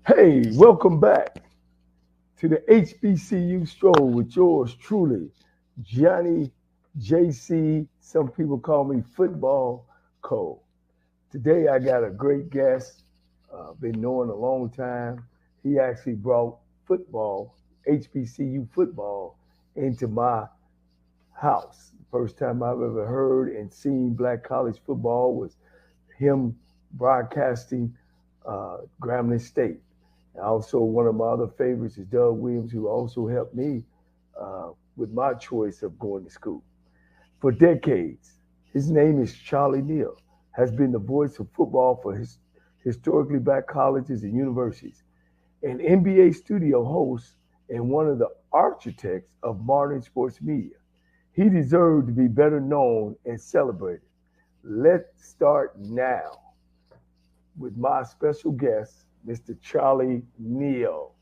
Hey, welcome back to the HBCU Stroll with yours truly, Johnny JC. Some people call me Football Cole. Today I got a great guest, been knowing a long time. He actually brought football, HBCU football, into my house. The first time I've ever heard and seen black college football was him broadcasting Grambling State. Also, one of my other favorites is Doug Williams, who also helped me with my choice of going to school. For decades, his name is Charlie Neal, has been the voice of football for his historically black colleges and universities, an NBA studio host, and one of the architects of modern sports media. He deserved to be better known and celebrated. Let's start now with my special guest, Mr. Charlie Neal.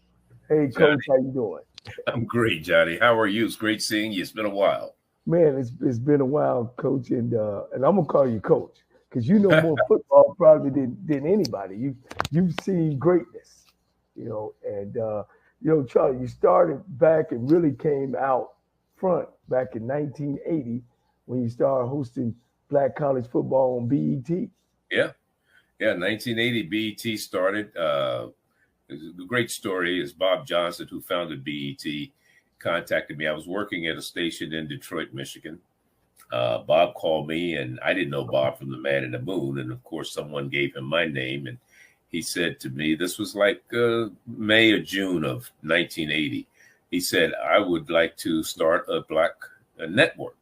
Hey, Johnny, Coach, how you doing? I'm great, Johnny. How are you? It's great seeing you. It's been a while. Man, it's been a while, Coach, and I'm gonna call you Coach because you know more football probably than anybody. You've seen greatness, Charlie, you started back and really came out front back in 1980 when you started hosting Black college football on BET. Yeah, yeah. 1980 BET started. The great story is Bob Johnson, who founded BET, contacted me. I was working at a station in Detroit, Michigan. Bob called me, and I didn't know Bob from the Man in the Moon. And of course, someone gave him my name, and he said to me, this was like May or June of 1980. He said, I would like to start a black network,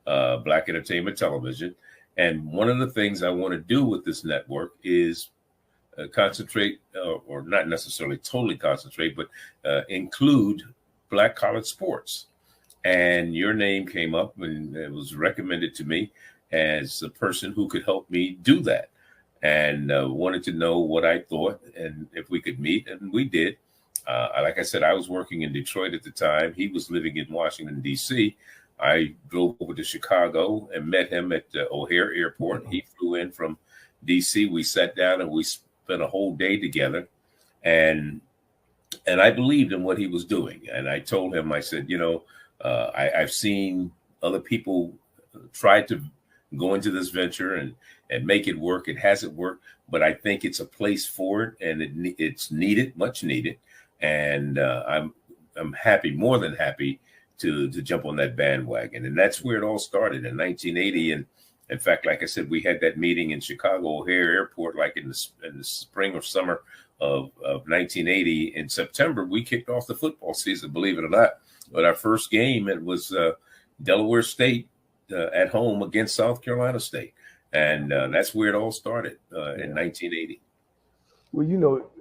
Black Entertainment Television. And one of the things I want to do with this network is concentrate, or not necessarily totally concentrate, but include black college sports. And your name came up and it was recommended to me as a person who could help me do that. And wanted to know what I thought and if we could meet. And we did. Like I said, I was working in Detroit at the time. He was living in Washington, D.C. I drove over to Chicago and met him at O'Hare Airport. He flew in from D.C. We sat down and we spent a whole day together. And I believed in what he was doing. And I told him, I said, I've seen other people try to go into this venture and make it work. It hasn't worked, but I think it's a place for it, and it's needed, much needed. And I'm happy, more than happy, to jump on that bandwagon. And that's where it all started in 1980. And in fact, like I said, we had that meeting in Chicago O'Hare Airport, like in the spring or summer of 1980. In September, we kicked off the football season, believe it or not. But our first game, it was Delaware State at home against South Carolina State. And that's where it all started in 1980. Well,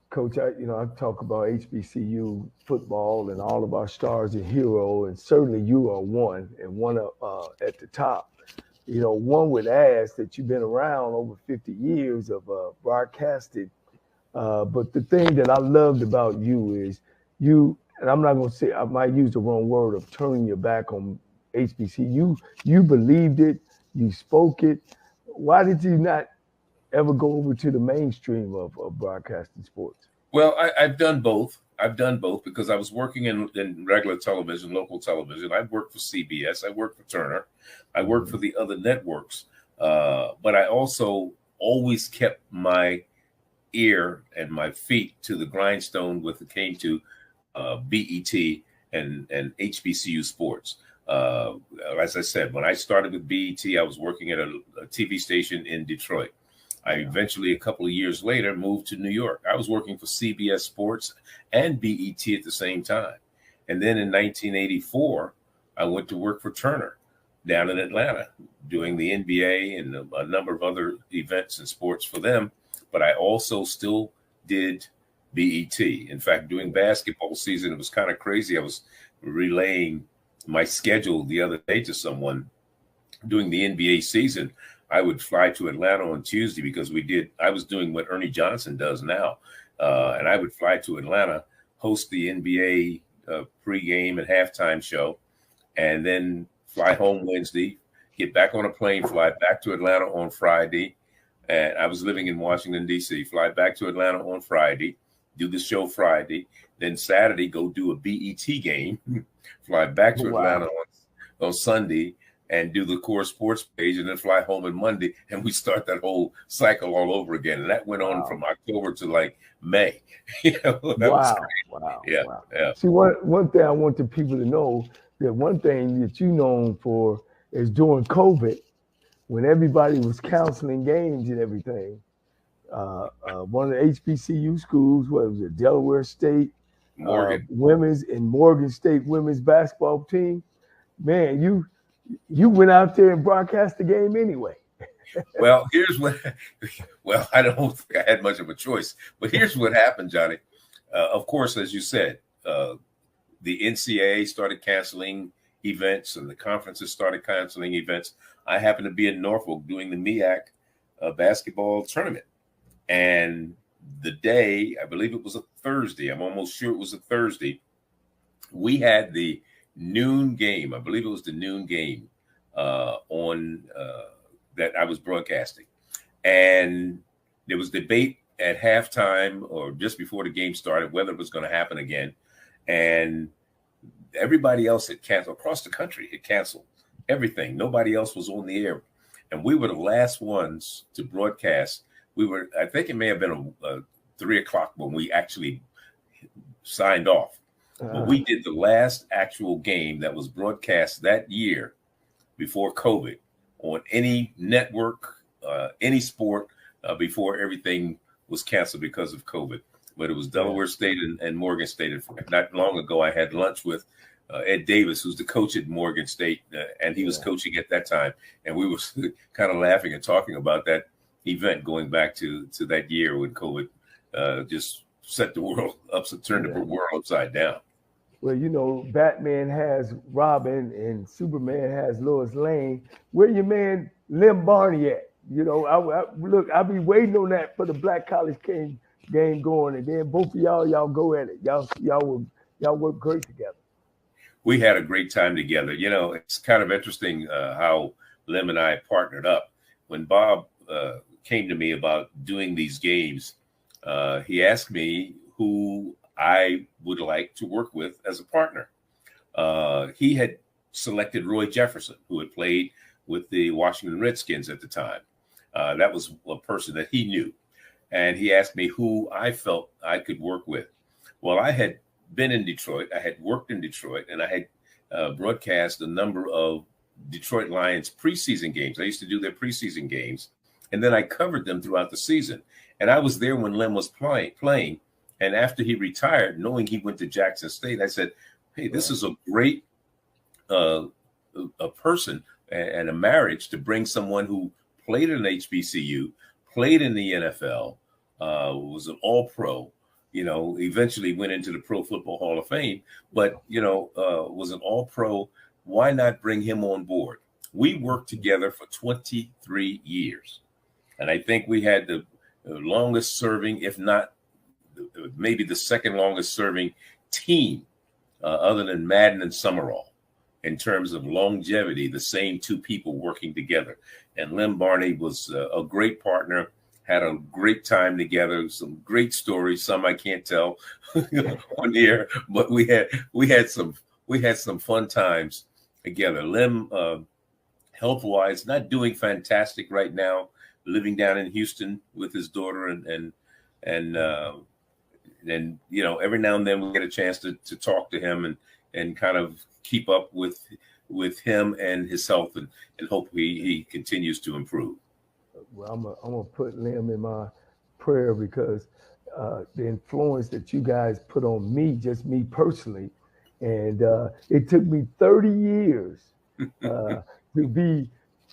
Coach, I talk about HBCU football and all of our stars and heroes, and certainly you are one and one at the top. One would ask that you've been around over 50 years of broadcasting. But the thing that I loved about you is and I'm not going to say, I might use the wrong word of turning your back on HBCU. You believed it, you spoke it. Why did you not ever go over to the mainstream of broadcasting sports? Well, I've done both. I've done both because I was working in regular television, local television. I worked for CBS. I worked for Turner. I worked for the other networks. But I also always kept my ear and my feet to the grindstone when it came to BET and HBCU sports. As I said, when I started with BET, I was working at a TV station in Detroit. I eventually, a couple of years later, moved to New York. I was working for CBS Sports and BET at the same time. And then in 1984, I went to work for Turner down in Atlanta, doing the NBA and a number of other events and sports for them. But I also still did BET. In fact, doing basketball season, it was kind of crazy. I was relaying my schedule the other day to someone. Doing the NBA season, I would fly to Atlanta on Tuesday because I was doing what Ernie Johnson does now. And I would fly to Atlanta, host the NBA pregame and halftime show, and then fly home Wednesday, get back on a plane, fly back to Atlanta on Friday. And I was living in Washington, D.C., fly back to Atlanta on Friday, do the show Friday, then Saturday go do a BET game, fly back to Atlanta on Sunday, and do the core sports page, and then fly home on Monday, and we start that whole cycle all over again. And that went on from October to like May. That was crazy. Yeah. See, one thing I want the people to know, that one thing that you're known for is during COVID, when everybody was canceling games and everything, one of the HBCU schools, what was it, Delaware State, women's and Morgan State women's basketball team, man, you went out there and broadcast the game anyway. Well, I don't think I had much of a choice, but here's what happened, Johnny. Of course, as you said, the NCAA started canceling events and the conferences started canceling events. I happened to be in Norfolk doing the MEAC basketball tournament. And the day, I believe it was a Thursday, I'm almost sure it was a Thursday, we had the noon game. I believe it was the noon game on that I was broadcasting. And there was debate at halftime or just before the game started whether it was going to happen again. And everybody else had canceled. Across the country had canceled everything. Nobody else was on the air. And we were the last ones to broadcast. I think it may have been a 3 o'clock when we actually signed off. But we did the last actual game that was broadcast that year before COVID on any network, any sport, before everything was canceled because of COVID. But it was Delaware State and Morgan State. Not long ago, I had lunch with Ed Davis, who's the coach at Morgan State, and he was coaching at that time. And we were kind of laughing and talking about that event going back to that year when COVID just set the world up, turned the world upside down. Well, you know, Batman has Robin and Superman has Lois Lane. Where your man Lim Barney at? You know, I'll be waiting on that for the Black College game going, and then both of y'all go at it. Y'all work great together. We had a great time together. You know, it's kind of interesting how Lim and I partnered up. When Bob came to me about doing these games, he asked me who I would like to work with as a partner. He had selected Roy Jefferson, who had played with the Washington Redskins at the time. That was a person that he knew. And he asked me who I felt I could work with. Well, I had been in Detroit. I had worked in Detroit, and I had broadcast a number of Detroit Lions preseason games. I used to do their preseason games, and then I covered them throughout the season. And I was there when Lim was playing. And after he retired, knowing he went to Jackson State, I said, hey, this is a great a person and a marriage to bring someone who played in HBCU, played in the NFL, was an all-pro, you know, eventually went into the Pro Football Hall of Fame, but, you know, was an all-pro. Why not bring him on board? We worked together for 23 years. And I think we had the longest serving, if not maybe the second longest serving team other than Madden and Summerall in terms of longevity, the same two people working together. And Lim Barney was a great partner, had a great time together, some great stories, some I can't tell on the air, but we had some fun times together. Lim, health-wise, not doing fantastic right now, living down in Houston with his daughter and you know, every now and then we get a chance to talk to him and kind of keep up with him and his health and hope he continues to improve. Well, I'm gonna put Lim in my prayer because the influence that you guys put on me, just me personally, and it took me 30 years to be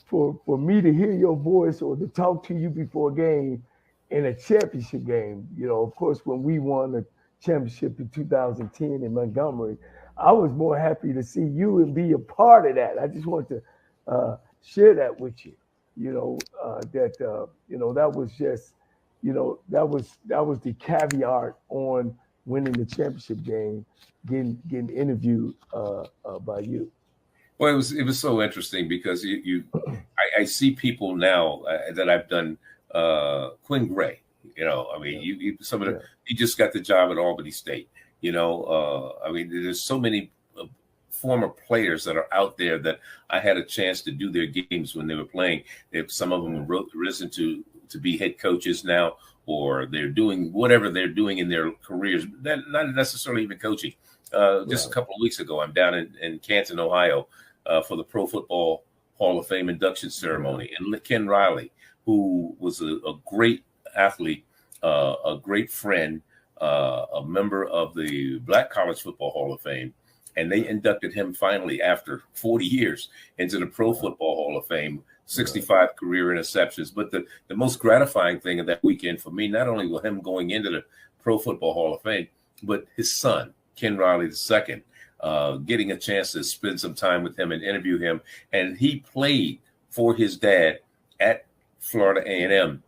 for me to hear your voice or to talk to you before a game. In a championship game, you know, of course, when we won the championship in 2010 in Montgomery, I was more happy to see you and be a part of that. I just want to share that with you. You know, you know, that was just, you know, that was the caveat on winning the championship game, getting interviewed by you. Well, it was so interesting because I see people now that I've done. Quinn Gray, You know, I mean, he just got the job at Albany State. You know, I mean, there's so many former players that are out there that I had a chance to do their games when they were playing. If some of them have risen to be head coaches now, or they're doing whatever they're doing in their careers, not necessarily even coaching. Just a couple of weeks ago, I'm down in Canton, Ohio, for the Pro Football Hall of Fame induction ceremony. And Ken Riley, who was a great athlete, a great friend, a member of the Black College Football Hall of Fame, and they inducted him finally after 40 years into the Pro Football Hall of Fame, 65 career interceptions. But the most gratifying thing of that weekend for me, not only was him going into the Pro Football Hall of Fame, but his son, Ken Riley II, getting a chance to spend some time with him and interview him. And he played for his dad at Florida A&M.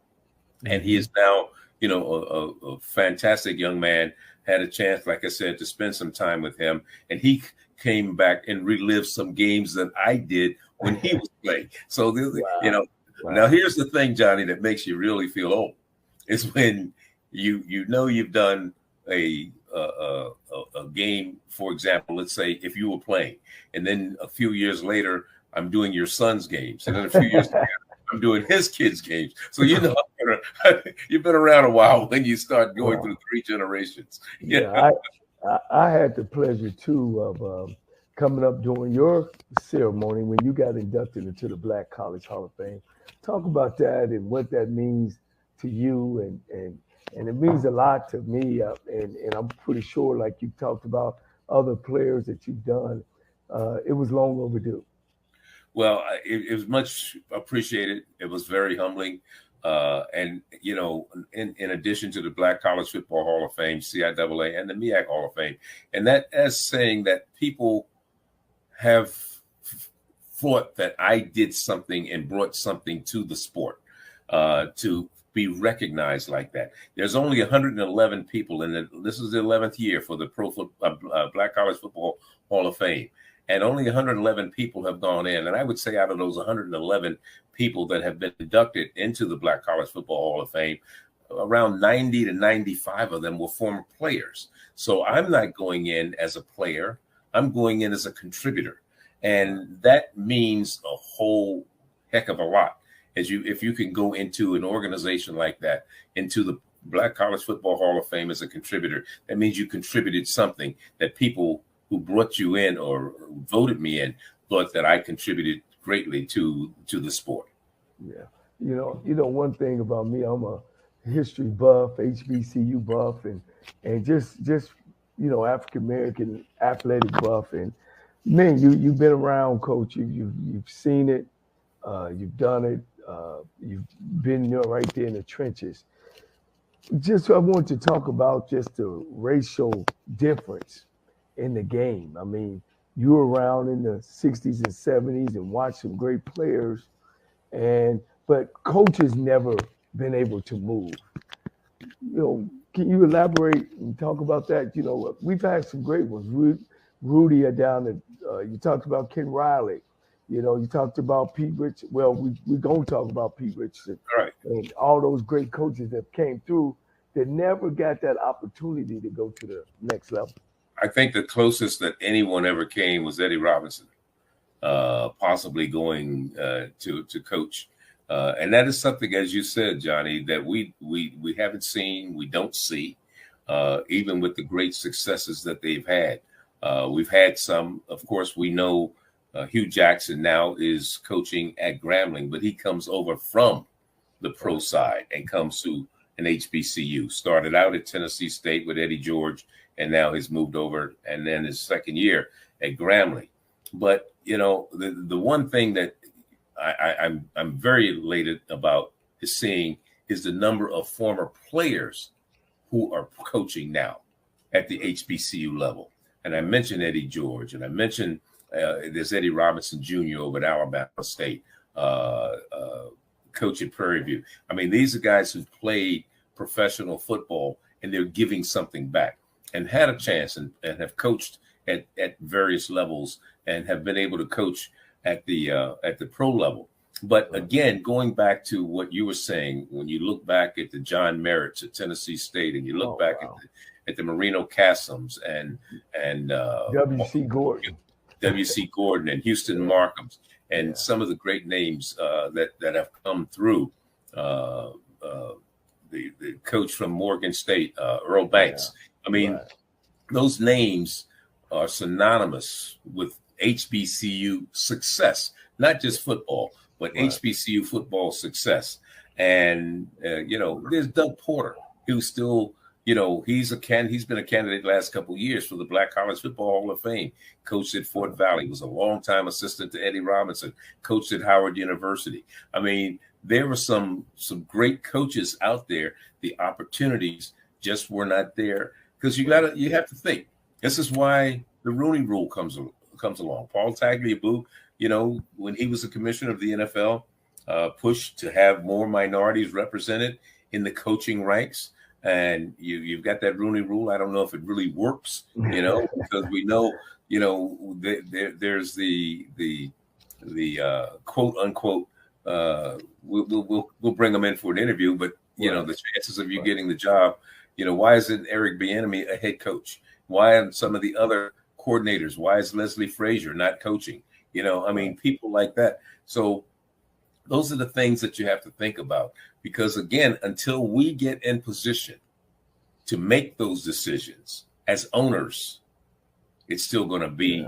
And he is now, you know, a fantastic young man. Had a chance, like I said, to spend some time with him. And he came back and relived some games that I did when he was playing. So, you know, now here's the thing, Johnny, that makes you really feel old. Is when you know you've done a game, for example, let's say if you were playing, and then a few years later, I'm doing your son's games. And then a few years later, I'm doing his kids' games. So, you know, you've been around a while when you start going through 3 generations. Yeah, I had the pleasure, too, of coming up during your ceremony when you got inducted into the Black College Hall of Fame. Talk about that and what that means to you. And it means a lot to me. And I'm pretty sure, like you talked about other players that you've done, it was long overdue. Well, it was much appreciated. It was very humbling. And, you know, in addition to the Black College Football Hall of Fame, CIAA, and the MEAC Hall of Fame, and that as saying that people have thought that I did something and brought something to the sport to be recognized like that. There's only 111 people in it. This is the 11th year for the Black College Football Hall of Fame. And only 111 people have gone in. And I would say out of those 111 people that have been inducted into the Black College Football Hall of Fame, around 90 to 95 of them were former players. So I'm not going in as a player. I'm going in as a contributor. And that means a whole heck of a lot. If you can go into an organization like that, into the Black College Football Hall of Fame as a contributor, that means you contributed something that people who brought you in or voted me in thought that I contributed greatly to the sport. Yeah. You know, one thing about me, I'm a history buff, HBCU buff, and just you know, African-American athletic buff. And man, you've been around, Coach. You've seen it, you've done it, you've been, you know, right there in the trenches. Just I want to talk about just the racial difference in the game. I mean, you were around in the 60s and 70s and watched some great players, but coaches never been able to move. You know, can you elaborate and talk about that? You know, we've had some great ones. Rudy down at, you talked about Ken Riley. You know, you talked about Pete Richardson. Well, we're going to talk about Pete Richardson. Right. And all those great coaches that came through that never got that opportunity to go to the next level. I think the closest that anyone ever came was Eddie Robinson, possibly going to coach. And that is something, as you said, Johnny, that we haven't seen, we don't see, even with the great successes that they've had. We've had some, of course, we know Hugh Jackson now is coaching at Grambling, but he comes over from the pro side and comes to an HBCU. Started out at Tennessee State with Eddie George, and now he's moved over, and then his second year at Grambling. But, you know, the one thing that I'm very elated about is seeing is the number of former players who are coaching now at the HBCU level. And I mentioned Eddie George, and I mentioned there's Eddie Robinson Jr. over at Alabama State, coach at Prairie View. I mean, these are guys who've played professional football, and they're giving something back and had a chance and have coached at various levels and have been able to coach at the pro level. But again, going back to what you were saying, when you look back at the John Merritts at Tennessee State, and you look back at the Marino Cassums and W.C. Gordon and Houston Markhams, and some of the great names that have come through. The coach from Morgan State, Earl Banks. I mean, those names are synonymous with HBCU success, not just football, but HBCU football success. And there's Doug Porter, who's still, he's been a candidate the last couple of years for the Black College Football Hall of Fame. Coached at Fort Valley, was a longtime assistant to Eddie Robinson, coached at Howard University. I mean, there were some great coaches out there. The opportunities just were not there, because you have to think. This is why the Rooney Rule comes along. Paul Tagliabue, when he was the commissioner of the NFL, pushed to have more minorities represented in the coaching ranks. And you've got that Rooney Rule. I don't know if it really works, because we know, there's the quote unquote. We'll bring them in for an interview, but the chances of you getting the job, why isn't Eric Bieniemy a head coach? Why aren't some of the other coordinators? Why is Leslie Frazier not coaching? People like that. So those are the things that you have to think about, because again, until we get in position to make those decisions as owners, it's still going to be,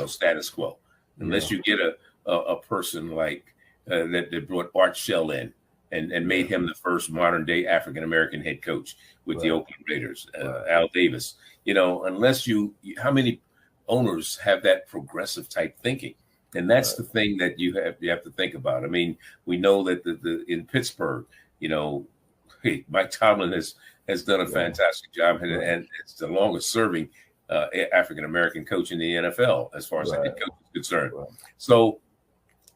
status quo, unless you get a person like that brought Art Shell in and made him the first modern day African-American head coach with the Oakland Raiders, Al Davis. Unless how many owners have that progressive type thinking? And that's the thing that you have to think about. I mean, we know that in Pittsburgh, Mike Tomlin has done a fantastic job, and it's the longest serving African-American coach in the NFL as far as the head coach is concerned. So,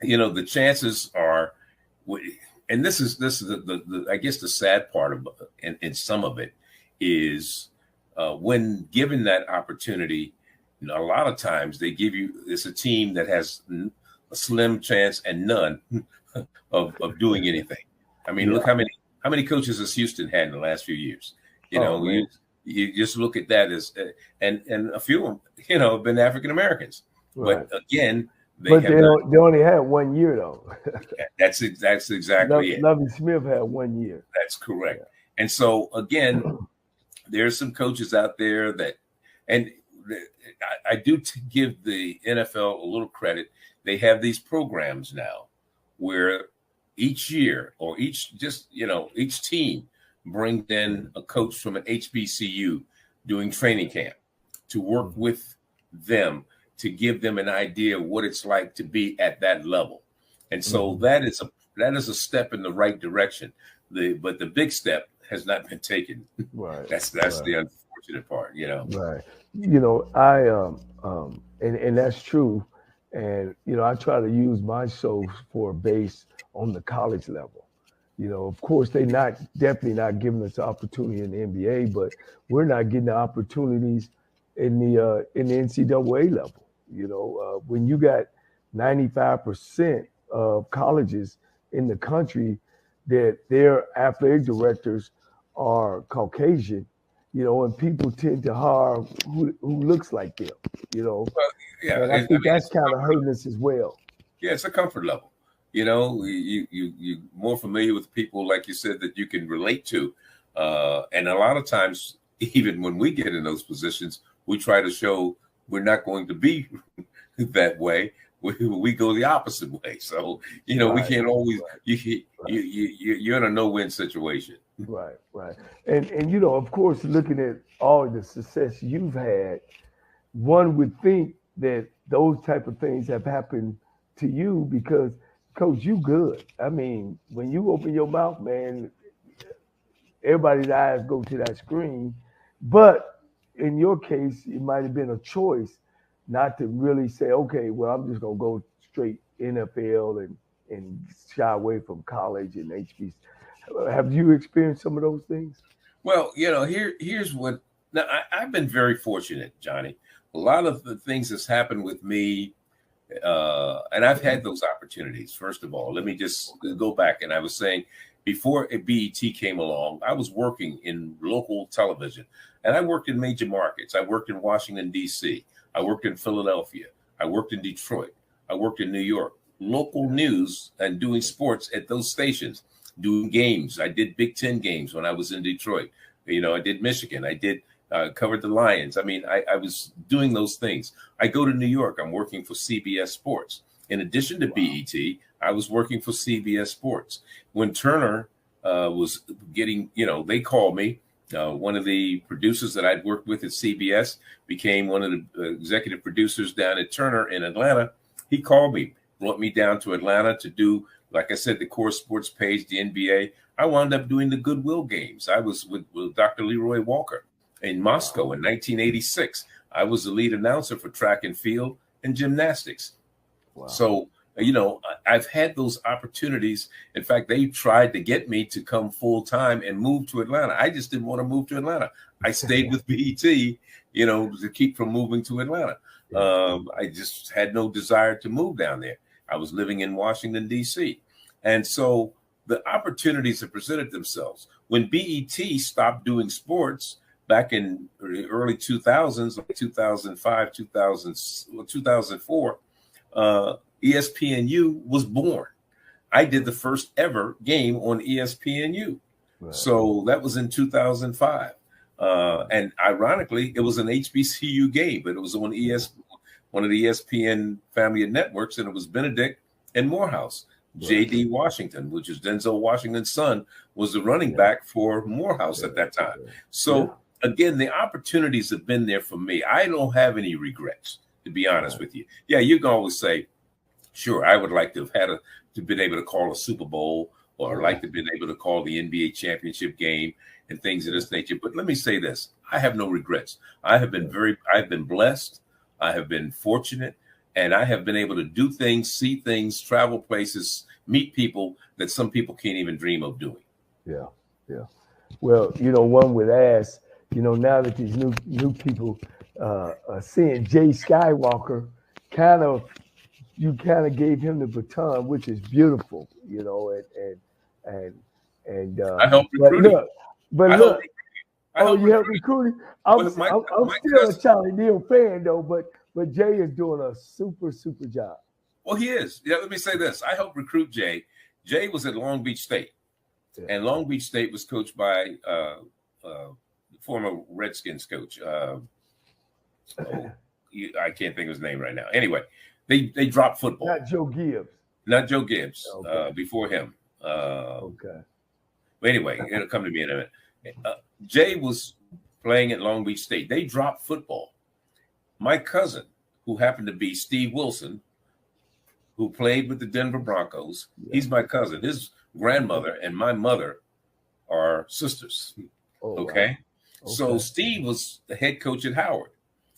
the chances are, and this is the I guess the sad part of and some of it is when given that opportunity, a lot of times they give you, it's a team that has a slim chance and none of doing anything. I mean, look how many coaches has Houston had in the last few years. You just look at that as and a few of them, have been African Americans. But again, they only had 1 year though. That's exactly it. Lovie Smith had 1 year. That's correct. And so again, there's some coaches out there that, and I do give the NFL a little credit. They have these programs now where each year or each team brings in a coach from an HBCU doing training camp to work with them, to give them an idea of what it's like to be at that level. And so that is a step in the right direction. But the big step has not been taken. Right. That's the unfortunate part, Right. I and that's true. And I try to use my show for a base on the college level. Of course, they're definitely not giving us the opportunity in the NBA, but we're not getting the opportunities in the NCAA level. When you got 95% of colleges in the country that their athletic directors are Caucasian, and people tend to hire who looks like them, And I think that's kind of hurting us as well. Yeah, it's a comfort level. You more familiar with people, like you said, that you can relate to. And a lot of times, even when we get in those positions, we try to show we're not going to be that way. We go the opposite way. So, we can't always, you're in a no-win situation. Right. And of course, looking at all the success you've had, one would think that those type of things have happened to you because, Coach, you good. I mean, when you open your mouth, man, everybody's eyes go to that screen. But in your case, it might have been a choice not to really say, okay, well, I'm just going to go straight NFL and shy away from college and HBC. Have you experienced some of those things? Well, here's what. Now, I've been very fortunate, Johnny. A lot of the things that's happened with me, And I've had those opportunities. First of all, let me just go back. And I was saying, before BET came along, I was working in local television, and I worked in major markets. I worked in Washington, D.C. I worked in Philadelphia. I worked in Detroit. I worked in New York. Local news and doing sports at those stations, doing games. I did Big Ten games when I was in Detroit. You know, I did Michigan. I did covered the Lions. I mean, I was doing those things. I go to New York. I'm working for CBS Sports. In addition to BET, I was working for CBS Sports. When Turner was getting, you know, they called me. One of the producers that I'd worked with at CBS became one of the executive producers down at Turner in Atlanta. He called me, brought me down to Atlanta to do, like I said, the core sports page, the NBA. I wound up doing the Goodwill games. I was with Dr. Leroy Walker in Moscow in 1986. I was the lead announcer for track and field and gymnastics. Wow. So, you know, I've had those opportunities. In fact, they tried to get me to come full time and move to Atlanta. I just didn't want to move to Atlanta. I stayed with BET, you know, to keep from moving to Atlanta. I just had no desire to move down there. I was living in Washington, D.C. And so the opportunities have presented themselves. When BET stopped doing sports back in the early 2000s, like 2005, 2004, ESPNU was born. I did the first ever game on ESPNU. Right. So that was in 2005. And ironically, it was an HBCU game, but it was on one of the ESPN family of networks, and it was Benedict and Morehouse. Right. J.D. Washington, which is Denzel Washington's son, was the running back for Morehouse at that time. So again, the opportunities have been there for me. I don't have any regrets, to be honest with you. Yeah, you can always say, sure, I would like to have had to been able to call a Super Bowl, or like to have been able to call the NBA championship game and things of this nature. But let me say this. I have no regrets. I've been blessed. I have been fortunate, and I have been able to do things, see things, travel places, meet people that some people can't even dream of doing. Yeah. Yeah. Well, you know, one would ask, you know, now that these new people are seeing Jay Skywalker, you kind of gave him the baton, which is beautiful, you know, and I helped recruit him. But look, you helped recruit him. I'm still a Charlie Neal fan though, but Jay is doing a super job. Well, he is. Yeah, let me say this. I helped recruit Jay. Jay was at Long Beach State, and Long Beach State was coached by former Redskins coach. I can't think of his name right now. Anyway, they dropped football. Not Joe Gibbs. Not Joe Gibbs. Okay. Before him. Okay. But anyway, it'll come to me in a minute. Jay was playing at Long Beach State. They dropped football. My cousin, who happened to be Steve Wilson, who played with the Denver Broncos, he's my cousin. His grandmother and my mother are sisters. Okay? So Steve was the head coach at Howard.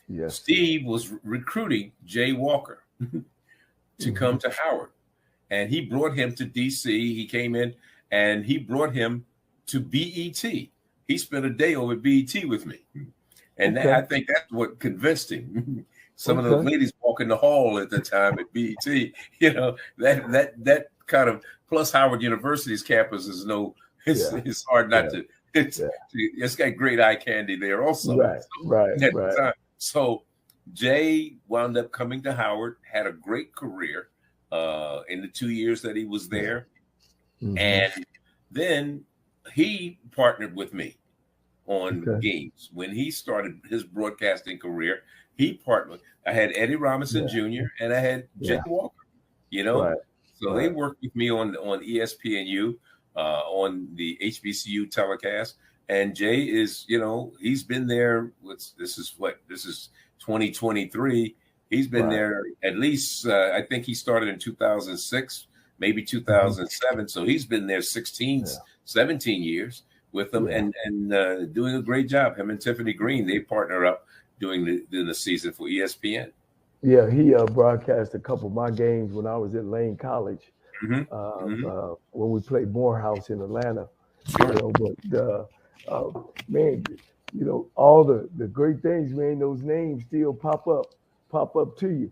Yes. Steve was recruiting Jay Walker to come to Howard. And he brought him to D.C. He came in and he brought him to BET. He spent a day over at BET with me. And I think that's what convinced him. Some of those ladies walking the hall at the time at BET, you know, that kind of, plus Howard University's campus is it's hard not to, it's got great eye candy there also. Right. So Jay wound up coming to Howard, had a great career in the 2 years that he was there. Mm-hmm. And then he partnered with me on games. When he started his broadcasting career, he partnered. I had Eddie Robinson Jr. and I had Jay Walker, you know. So they worked with me on ESPNU, on the HBCU telecast. And Jay is, you know, he's been there. This is 2023. He's been there at least, I think he started in 2006, maybe 2007. So he's been there 17 years with them and doing a great job. Him and Tiffany Green, they partner up doing the season for ESPN. Yeah, he broadcast a couple of my games when I was at Lane College, when we played Morehouse in Atlanta. Sure. You know, but man, you know, all the great things, man, those names still pop up to you.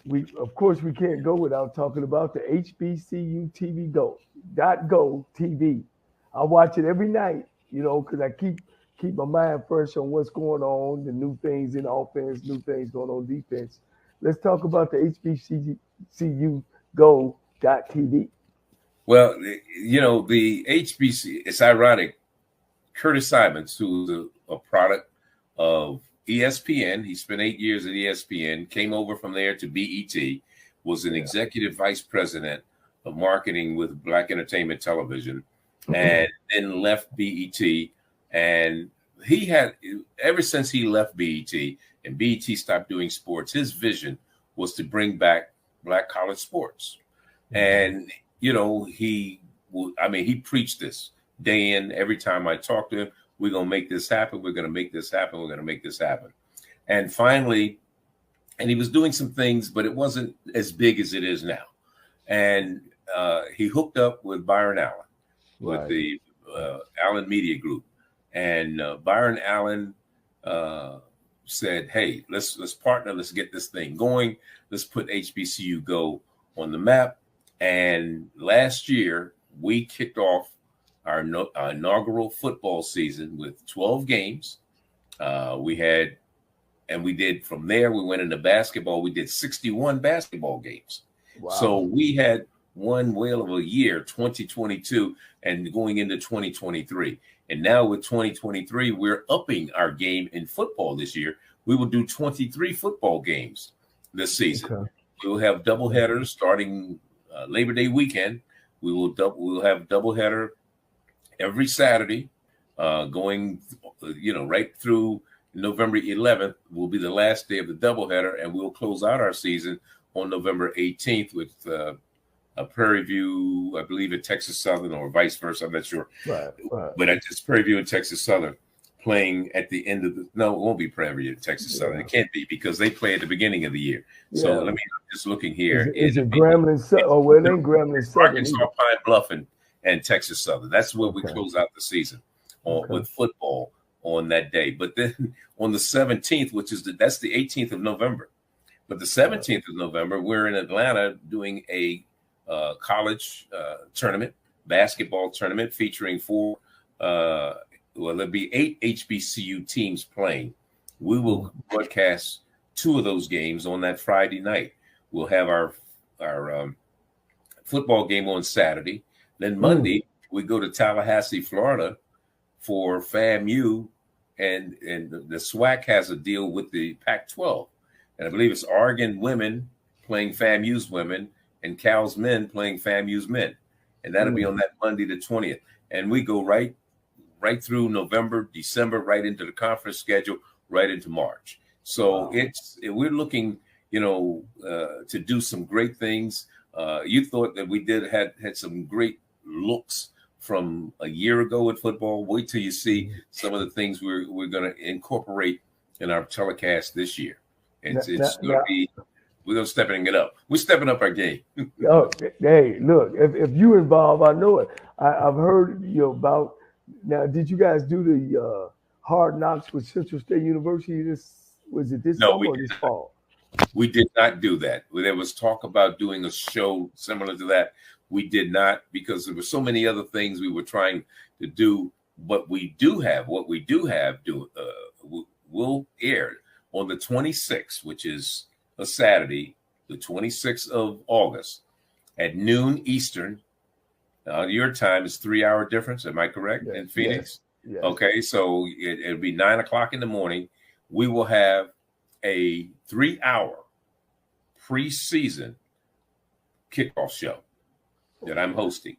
we of course we can't go without talking about the HBCU TV Go TV. I watch it every night, because I keep my mind fresh on what's going on, the new things in offense, new things going on defense. Let's talk about the HBCU Go TV. Well, the HBC, it's ironic. Curtis Simons, who's a product of ESPN, he spent 8 years at ESPN, came over from there to BET, was an executive vice president of marketing with Black Entertainment Television, and then left BET. And he had, ever since he left BET and BET stopped doing sports, his vision was to bring back Black college sports. And, he preached this day in. Every time I talk to him, we're going to make this happen. We're going to make this happen. We're going to make this happen. And finally, and he was doing some things, but it wasn't as big as it is now. And he hooked up with Byron Allen, with the Allen Media Group. And Byron Allen said, hey, let's partner. Let's get this thing going. Let's put HBCU Go on the map. And last year, we kicked off our inaugural football season with 12 games. We did from there, we went into basketball. We did 61 basketball games. Wow. So we had one whale of a year, 2022, and going into 2023. And now with 2023, we're upping our game in football this year. We will do 23 football games this season. Okay. We will have doubleheaders starting Labor Day weekend. We'll have doubleheader every Saturday, going, right through November 11th will be the last day of the doubleheader, and we'll close out our season on November 18th with a Prairie View, I believe, at Texas Southern, or vice versa. I'm not sure. Right. But it's Prairie View and Texas Southern playing at the end of no, it won't be Prairie View and Texas Southern. It can't be because they play at the beginning of the year. So I'm just looking here. Is it Grambling? Well, it ain't Grambling Southern. Arkansas, Pine Bluff, and Texas Southern. That's where we close out the season with football on that day. But then on the 17th, that's the 18th of November. But the 17th of November, we're in Atlanta doing a college tournament, basketball tournament featuring there'll be 8 HBCU teams playing. We will broadcast 2 of those games on that Friday night. We'll have our football game on Saturday. Then Monday, we go to Tallahassee, Florida for FAMU, and the SWAC has a deal with the Pac-12. And I believe it's Oregon women playing FAMU's women and Cal's men playing FAMU's men. And that'll be on that Monday the 20th. And we go right through November, December, right into the conference schedule, right into March. So we're looking, to do some great things. You thought that we had some great looks from a year ago in football. Wait till you see some of the things we're going to incorporate in our telecast this year. It's going to be, we're going to stepping it up. We're stepping up our game. Hey, look, if you involved, I know it. I've heard about. Now, did you guys do the Hard Knocks with Central State University? Was it this summer or this fall? We did not do that. There was talk about doing a show similar to that. We did not, because there were so many other things we were trying to do. But what we do have will air on the 26th, which is a Saturday, the 26th of August at noon Eastern. Your time is 3-hour difference. Am I correct? Yes, in Phoenix? Yes. Okay. So it'll be 9:00 in the morning. We will have a 3-hour preseason kickoff show that I'm hosting.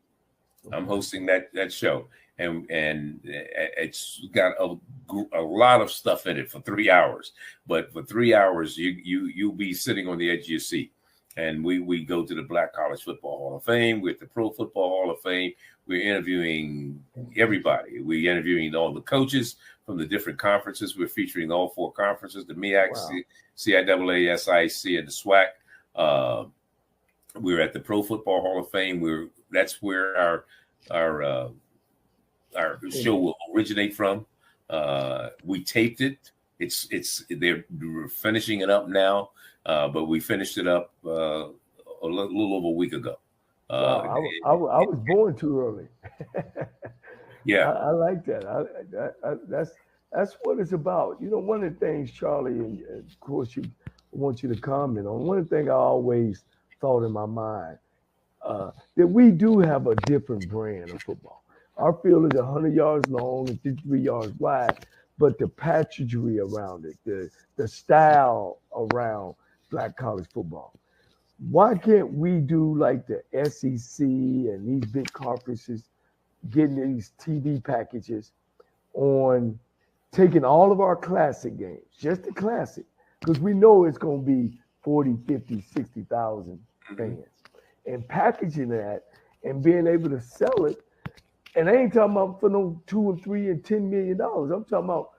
I'm hosting that show, and it's got a lot of stuff in it for 3 hours. But for 3 hours, you'll be sitting on the edge of your seat. And we go to the Black College Football Hall of Fame. We're at the Pro Football Hall of Fame. We're interviewing everybody. We're interviewing all the coaches from the different conferences. We're featuring all 4 conferences: the MEAC, CIAA, SIC, and the SWAC. We're at the Pro Football Hall of Fame. That's where our show will originate from. We taped it they're finishing it up now, but we finished it up a little over a week ago. Wow, I was born too early. Yeah, I like that. That's what it's about. You know, one of the things, Charlie, and of course, I want you to comment on. One of the things I always thought in my mind that we do have a different brand of football. Our field is 100 yards long and 53 yards wide, but the pageantry around it, the style around black college football. Why can't we do like the SEC and these big conferences getting these TV packages on taking all of our classic games, just the classic, because we know it's going to be 40, 50, 60,000 fans, and packaging that and being able to sell it. And I ain't talking about for no $2 and $3 and $10 million. I'm talking about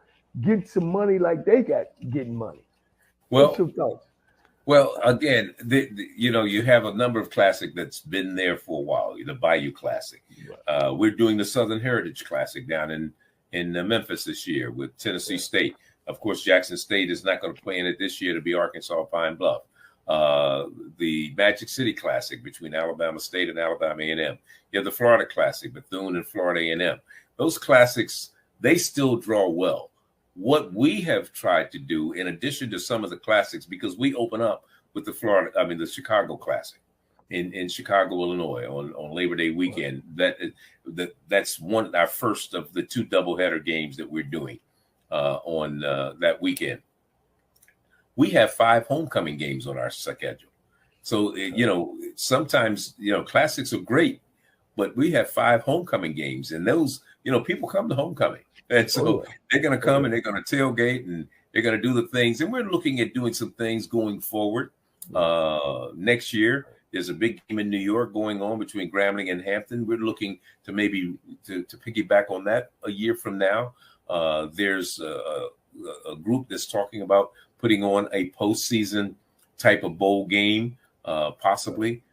getting some money like they got getting money. What's your thoughts? Well, again, you have a number of classic that's been there for a while. The Bayou Classic. We're doing the Southern Heritage Classic down in Memphis this year with Tennessee State. Of course, Jackson State is not going to play in it this year to be Arkansas Pine Bluff. The Magic City Classic between Alabama State and Alabama A&M. You have the Florida Classic, Bethune and Florida A&M. Those classics, they still draw well. What we have tried to do, in addition to some of the classics, because we open up with the Chicago Classic in Chicago, Illinois on Labor Day weekend. That's our first of the two doubleheader games that we're doing on that weekend. We have 5 homecoming games on our schedule. So, sometimes, classics are great, but we have 5 homecoming games, and those, people come to homecoming. And so they're going to come and they're going to tailgate and they're going to do the things. And we're looking at doing some things going forward. Next year, there's a big game in New York going on between Grambling and Hampton. We're looking to maybe to piggyback on that a year from now. There's a group that's talking about putting on a postseason type of bowl game, possibly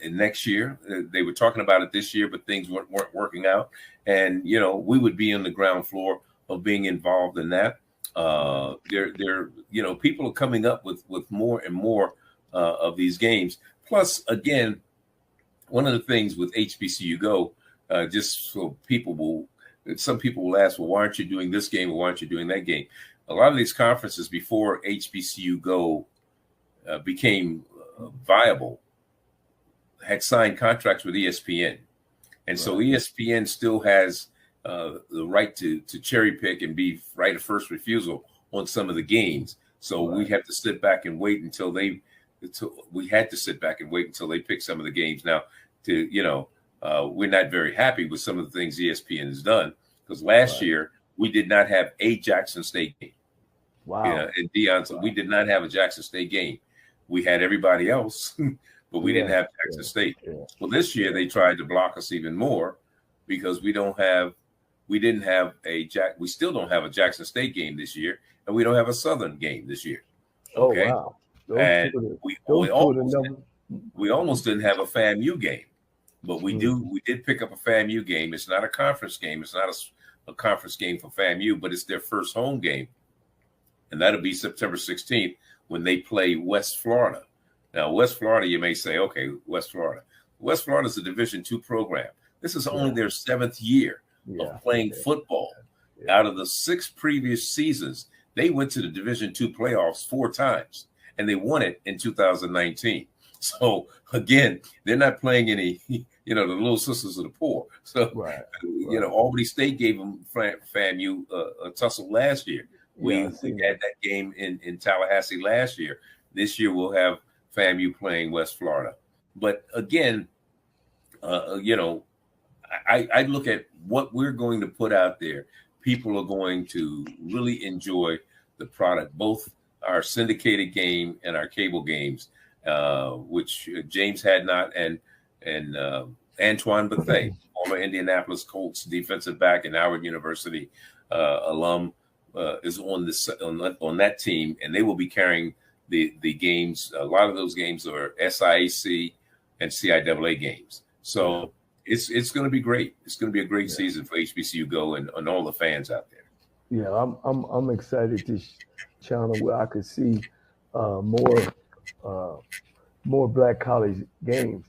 next year. They were talking about it this year, but things weren't working out. And, we would be on the ground floor of being involved in that. People are coming up with more and more of these games. Plus, again, one of the things with HBCU Go, just so some people will ask, well, why aren't you doing this game or why aren't you doing that game? A lot of these conferences before HBCU Go became viable had signed contracts with ESPN. And so ESPN still has the right to cherry pick and be right of first refusal on some of the games. So we have to sit back and wait until they pick some of the games. Now, we're not very happy with some of the things ESPN has done, because last year we did not have a Jackson State game. Wow. And Deion, so we did not have a Jackson State game. We had everybody else, but we didn't have Jackson State. Yeah. Well, this year they tried to block us even more because we still don't have a Jackson State game this year, and we don't have a Southern game this year. Okay. Oh, wow. And we almost didn't have a FAMU game, but we did pick up a FAMU game. It's not a conference game. It's not a conference game for FAMU, but it's their first home game. And that'll be September 16th when they play West Florida. Now, West Florida, you may say, okay, West Florida. West Florida is a Division II program. This is only their 7th year of playing football. Out of the 6 previous seasons, they went to the Division II playoffs 4 times, and they won it in 2019. So, again, they're not playing any, the little sisters of the poor. So, Albany State gave them FAMU a tussle last year. We had that game in Tallahassee last year. This year we'll have FAMU playing West Florida. But again, I look at what we're going to put out there. People are going to really enjoy the product, both our syndicated game and our cable games, which James Hadnot and Antoine Bethea, former Indianapolis Colts defensive back and Howard University alum, is on that team, and they will be carrying the games. A lot of those games are SIAC and CIAA games. So it's going to be great. It's going to be a great season for HBCU Go and all the fans out there. Yeah, I'm excited this channel where I could see more uh, more black college games.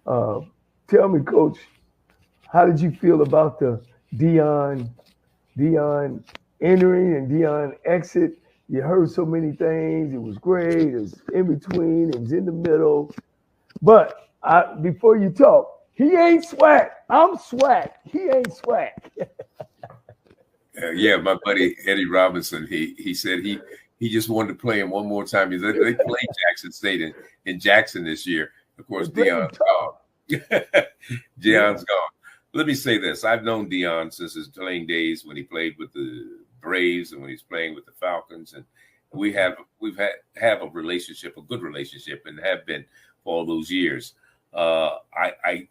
Uh, Tell me, Coach, how did you feel about the Dion Dion entering and Dion exit? You heard so many things. It was great. It was in between. It was in the middle. But before you talk, he ain't swag. I'm swag. He ain't swag. Yeah, my buddy Eddie Robinson, he said he just wanted to play him one more time. They played Jackson State in Jackson this year. Of course, Dion's gone. Dion's gone. Let me say this: I've known Dion since his playing days when he played with the Braves and when he's playing with the Falcons, and we've had a relationship, a good relationship, and have been for all those years.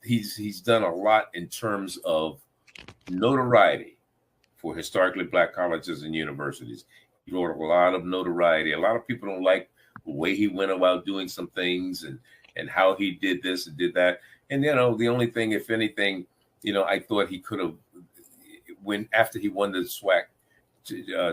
He's done a lot in terms of notoriety for historically black colleges and universities. He brought a lot of notoriety. A lot of people don't like the way he went about doing some things and how he did this and did that. And, the only thing, if anything, I thought he could have, after he won the SWAC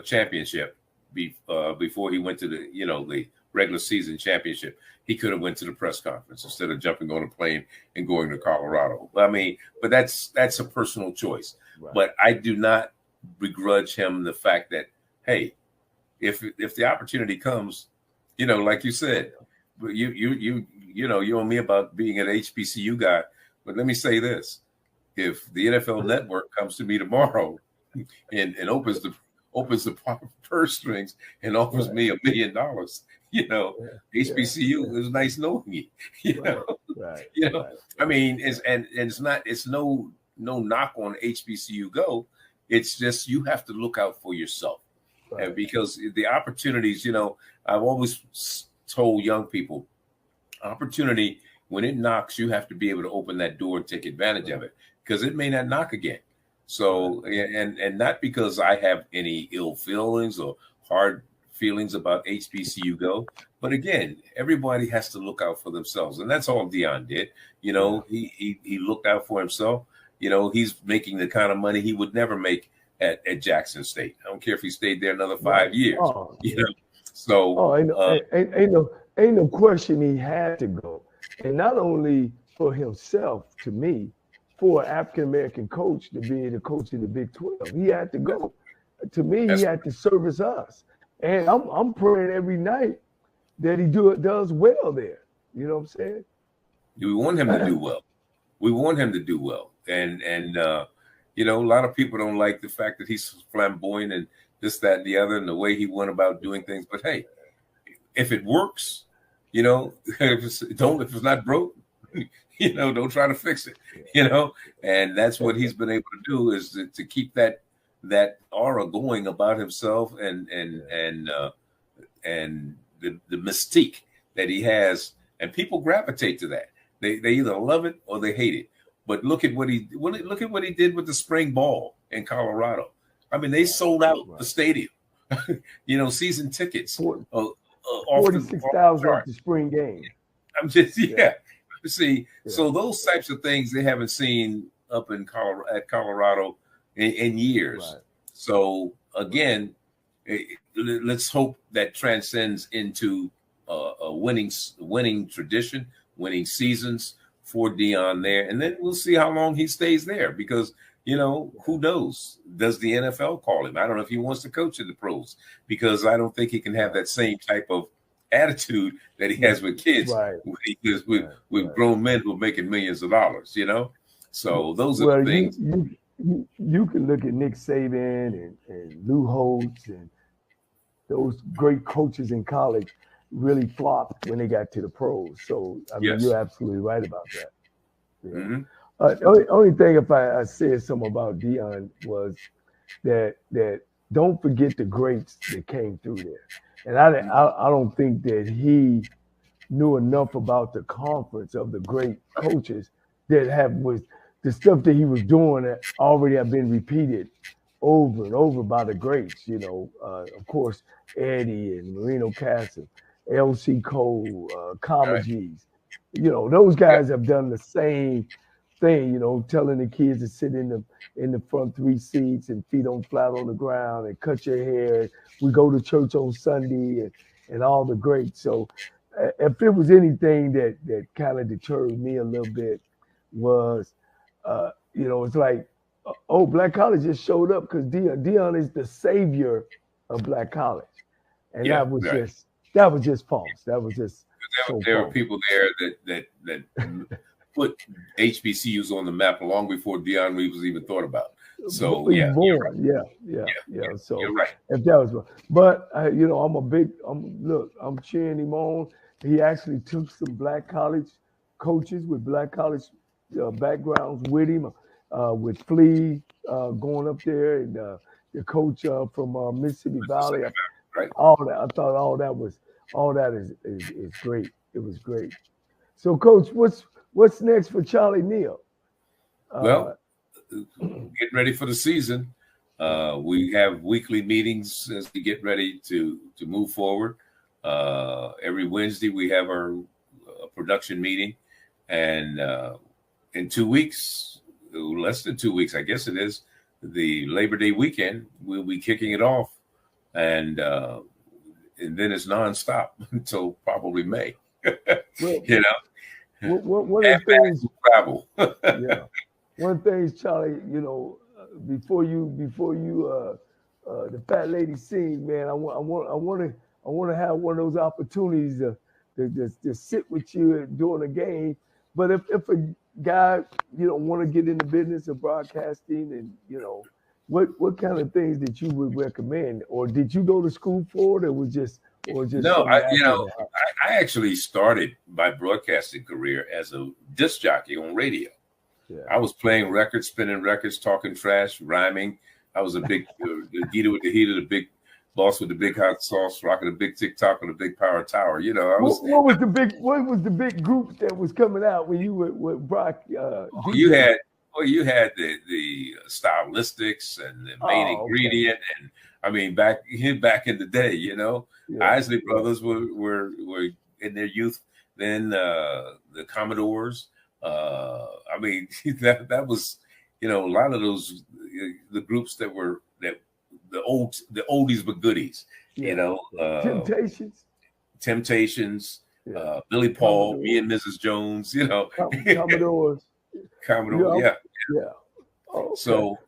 championship, before he went to the regular season championship, he could have went to the press conference instead of jumping on a plane and going to Colorado. I mean, but that's a personal choice. Right. But I do not begrudge him the fact that, hey, if the opportunity comes, like you said, you and me about being an HBCU guy. But let me say this: if the NFL Network comes to me tomorrow and opens the purse strings and offers me $1 million, HBCU is nice knowing you. Right. I mean, it's no knock on HBCU Go. It's just you have to look out for yourself. Right. And because the opportunities, I've always told young people, opportunity, when it knocks, you have to be able to open that door and take advantage of it, because it may not knock again. So, and not because I have any ill feelings or hard feelings about HBCU Go, but again, everybody has to look out for themselves. And that's all Dion did. He looked out for himself. He's making the kind of money he would never make at Jackson State. I don't care if he stayed there another 5 years. So ain't no question he had to go, and not only for himself. To me, for an African American coach to be the coach of the Big 12, he had to go. To me, he had to service us, and I'm praying every night that he does well there. You know what I'm saying? We want him to do well. We want him to do well. And a lot of people don't like the fact that he's flamboyant and this, that, and the other, and the way he went about doing things. But hey, if it works, if it's not broke, don't try to fix it, and that's what he's been able to do, is to keep that aura going about himself and the mystique that he has, and people gravitate to that. They either love it or they hate it. But look at what he did with the spring ball in Colorado. I mean, they sold out the stadium. Season tickets. 46,000 at the spring game. I'm just See, so those types of things they haven't seen up in Colorado in years. Right. So again, let's hope that transcends into a winning tradition, winning seasons for Dion there, and then we'll see how long he stays there, because who knows? Does the NFL call him? I don't know if he wants to coach in the pros, because I don't think he can have that same type of attitude that he has with kids, when he is with grown men who are making millions of dollars. So those are the things. You can look at Nick Saban and Lou Holtz and those great coaches in college really flopped when they got to the pros. So I mean, you're absolutely right about that. Yeah. Mm-hmm. Only thing, if I said something about Dion, was that don't forget the greats that came through there. And I don't think that he knew enough about the conference of the great coaches that was the stuff that he was doing that already have been repeated over and over by the greats. Of course, Eddie and Marino Castle, L.C. Cole, Comagese. Those guys have done the same thing, telling the kids to sit in the front 3 seats and feet on flat on the ground and cut your hair. We go to church on Sunday and all the greats. So if it was anything that kind of deterred me a little bit was, it's like, oh, Black College just showed up because Dion is the savior of Black College, and Yeah, that was right. just false. That was just There were people there that put HBCUs on the map long before Dion Reeves was even thought about. So yeah, born. you're right. Yeah. So You're right. if that was, but I'm cheering him on. He actually took some Black College coaches with Black College backgrounds with him, with Flea going up there and the coach from Mississippi Valley. Right. All that, I thought all that is great. It was great. So, Coach, what's next for Charlie Neal? Well, getting ready for the season. We have weekly meetings as we get ready to move forward. Every Wednesday we have our production meeting, and in 2 weeks, less than 2 weeks, I guess it is, the Labor Day weekend, we'll be kicking it off, and then it's nonstop until probably May. Well, one of the things travel. Yeah. One thing, Charlie, before you the fat lady sing, man, I want to have one of those opportunities to sit with you during a game. But if a guy want to get in the business of broadcasting, and what kind of things that you would recommend, or did you go to school for it, or just no, I actually started my broadcasting career as a disc jockey on radio. Yeah. I was playing records, spinning records, talking trash, rhyming. I was a big Gita with the heater, the big boss with the big hot sauce, rocking a big TikTok on a big power tower. What was the big group that was coming out when you were with Brock? You had the stylistics and the main ingredient, and I mean back in the day, Isley Brothers were in their youth. Then the Commodores. I mean that was a lot of those the groups that the oldies but goodies. Temptations. Billy Paul, me and Mrs. Jones. Commodores. Commodore, yeah. Okay. So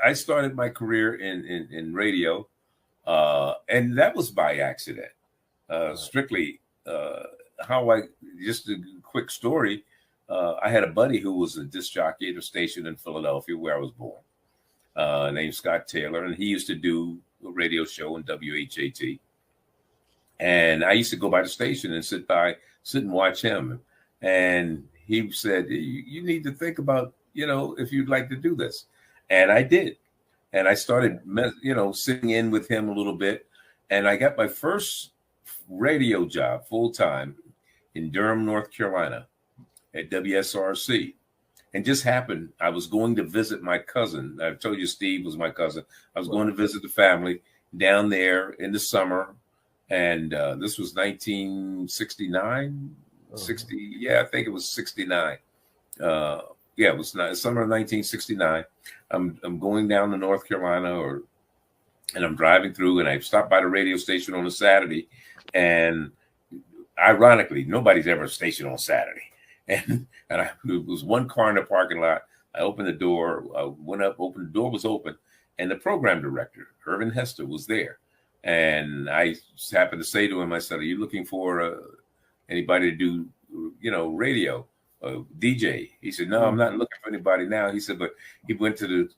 I started my career in radio, and that was by accident. Strictly, just a quick story. I had a buddy who was a disc jockey at a station in Philadelphia where I was born, named Scott Taylor, and he used to do a radio show in WHAT. And I used to go by the station and sit and watch him. And he said, you need to think about, if you'd like to do this. And I did. And I started, sitting in with him a little bit. And I got my first radio job full time in Durham, North Carolina at WSRC. And just happened, I was going to visit my cousin. I told you Steve was my cousin. I was going to visit the family down there in the summer. And this was 1969, 60. Yeah, I think it was 69. It was summer of 1969. I'm going down to North Carolina, and I'm driving through, and I stopped by the radio station on a Saturday. And ironically, nobody's ever stationed on Saturday. And it was one car in the parking lot. I opened the door, went up, the door was open, and the program director, Irvin Hester, was there. And I happened to say to him, I said, are you looking for anybody to do, radio, DJ? He said, no, I'm not looking for anybody now. He said, but he went to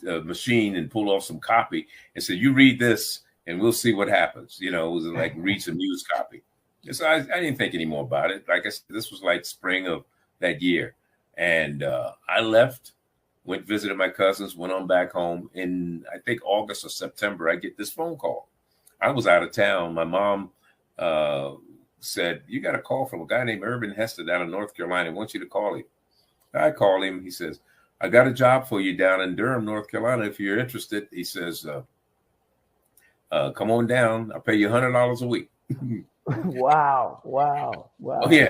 the machine and pulled off some copy and said, you read this and we'll see what happens. It was like read some news copy. And so I didn't think any more about it. Like I said, this was like spring of that year. And I left, went visited my cousins, went on back home. In, I think, August or September, I get this phone call. I was out of town. My mom said, you got a call from a guy named Irvin Hester down in North Carolina. I want you to call him. I called him. He says, I got a job for you down in Durham, North Carolina. If you're interested, he says, come on down. I'll pay you $100 a week. Wow. Oh, yeah.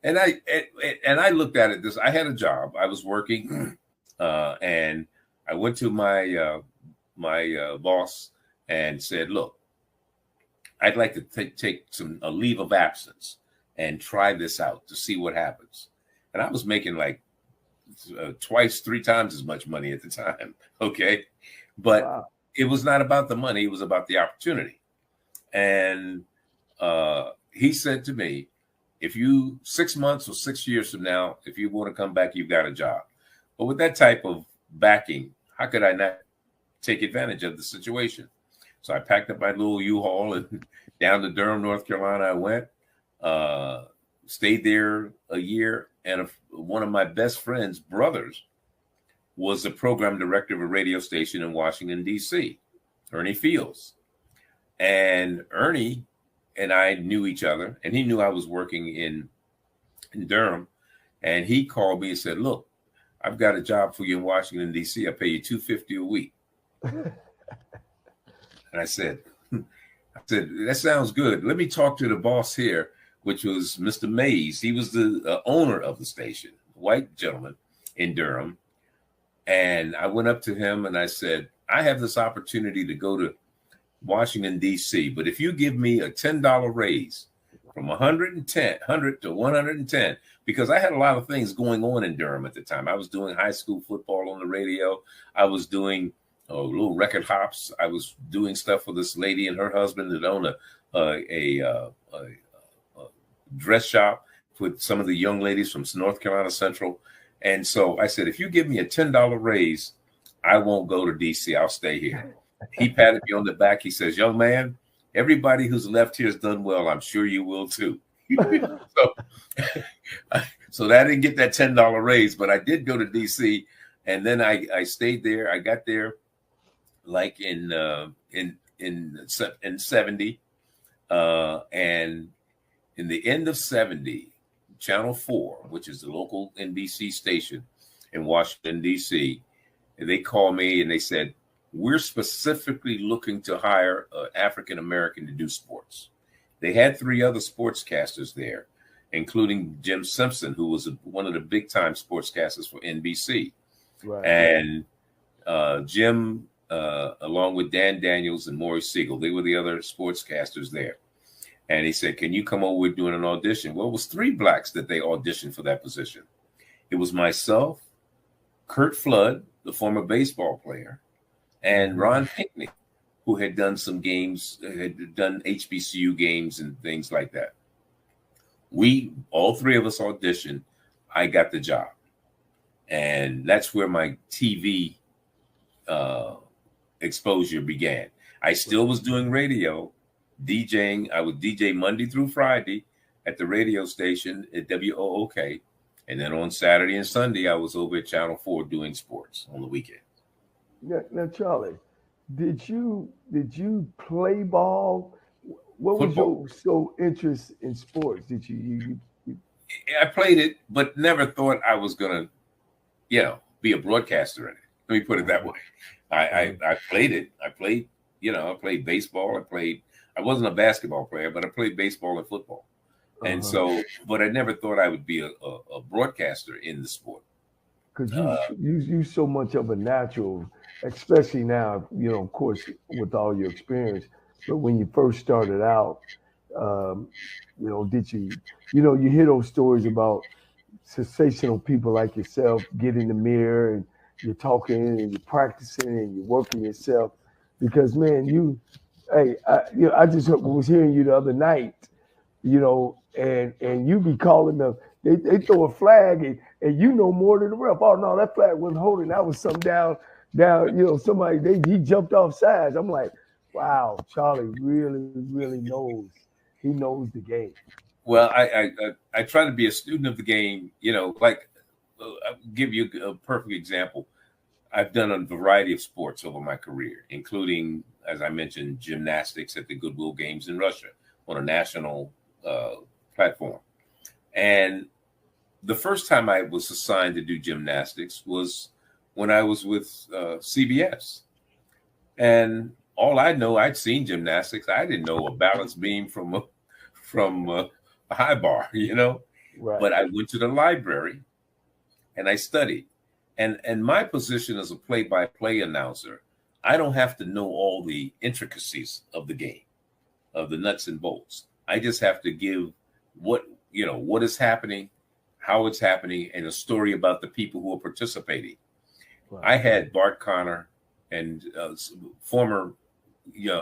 And I looked at it this. I had a job. I was working, and I went to my boss and said, "Look, I'd like to take a leave of absence and try this out to see what happens." And I was making like twice, 3 times as much money at the time. Okay, but Wow. it was not about the money; it was about the opportunity. And he said to me, if you 6 months or 6 years from now, if you want to come back, you've got a job. But with that type of backing, how could I not take advantage of the situation? So I packed up my little U-Haul and down to Durham, North Carolina I went, stayed there a year. And one of my best friend's brothers was the program director of a radio station in Washington, D.C., Ernie Fields. And Ernie and I knew each other, and he knew I was working in Durham. And he called me and said, "Look, I've got a job for you in Washington, D.C. I pay you $250 a week." And I said, "That sounds good. Let me talk to the boss here," which was Mr. Mays. He was the owner of the station, white gentleman in Durham. And I went up to him and I said, "I have this opportunity to go to Washington, D.C., but if you give me a $10 raise from 100 to 110, because I had a lot of things going on in Durham at the time. I was doing high school football on the radio. I was doing little record hops. I was doing stuff for this lady and her husband that owned a dress shop with some of the young ladies from North Carolina Central. And so I said, if you give me a $10 raise, I won't go to D.C. I'll stay here." He patted me on the back. He says, "Young man, everybody who's left here has done well. I'm sure you will too." So I didn't get that $10 raise, but I did go to D.C. And then I stayed there. I got there like in 70, and in the end of 70, Channel 4, which is the local NBC station in Washington, D.C., they called me and they said, "We're specifically looking to hire an African-American to do sports." They had 3 other sportscasters there, including Jim Simpson, who was one of the big-time sportscasters for NBC. Right. And Jim, along with Dan Daniels and Maury Siegel, they were the other sportscasters there. And he said, "Can you come over? We're doing an audition." Well, it was 3 blacks that they auditioned for that position. It was myself, Kurt Flood, the former baseball player, and Ron Pinkney, who had done some games, had done HBCU games and things like that. All 3 of us auditioned. I got the job. And that's where my TV exposure began. I still was doing radio, DJing. I would DJ Monday through Friday at the radio station at WOOK. And then on Saturday and Sunday, I was over at Channel 4 doing sports on the weekend. Now, Charlie, did you play ball? What Football. was your interest in sports? Did you I played it, but never thought I was gonna, be a broadcaster in it. Let me put it that way. I played it. I played baseball. I wasn't a basketball player, but I played baseball and football. And so, but I never thought I would be a broadcaster in the sport. Because you so much of a natural, especially now, of course, with all your experience. But when you first started out, did you hear those stories about sensational people like yourself get in the mirror and you're talking and you're practicing and you're working yourself? Because, man, I just was hearing you the other night, and you be calling them. They throw a flag and you know more than the ref. Oh no, that flag wasn't holding. That was some down. Somebody he jumped off sides. I'm like, wow, Charlie really, really knows. He knows the game. Well, I try to be a student of the game. I'll give you a perfect example. I've done a variety of sports over my career, including, as I mentioned, gymnastics at the Goodwill Games in Russia on a national platform. And the first time I was assigned to do gymnastics was when I was with CBS. And all I know, I'd seen gymnastics. I didn't know a balance beam from a high bar, Right. But I went to the library and I studied. And my position as a play-by-play announcer, I don't have to know all the intricacies of the game, of the nuts and bolts. I just have to give what is happening, how it's happening, and a story about the people who are participating. Right. I had Bart Connor and former